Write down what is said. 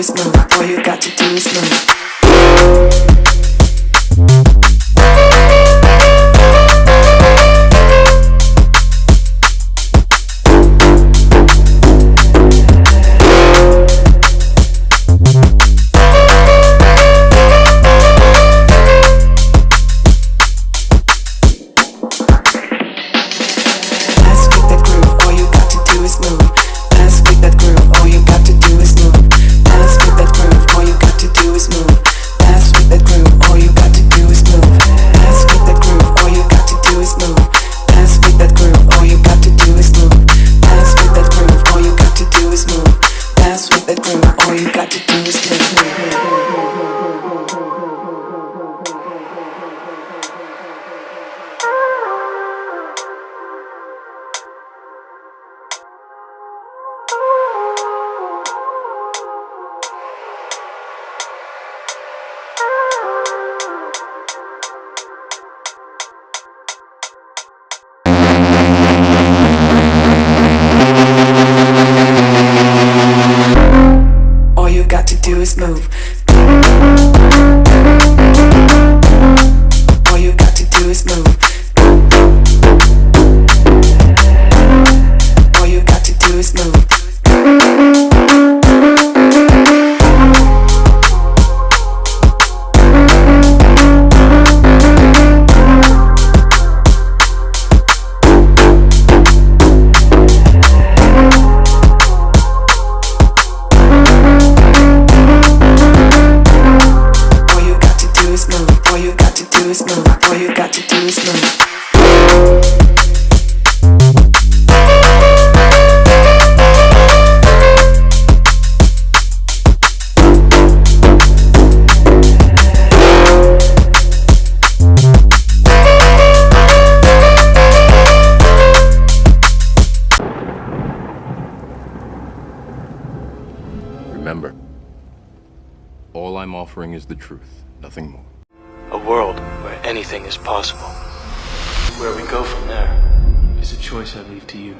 is move. All you got to do is move. Do is move. All you got to do is move. All you got to do is move. All you got to do is move. Remember, all I'm offering is the truth, nothing more. A world where anything is possible. Where we go from there is a choice I leave to you.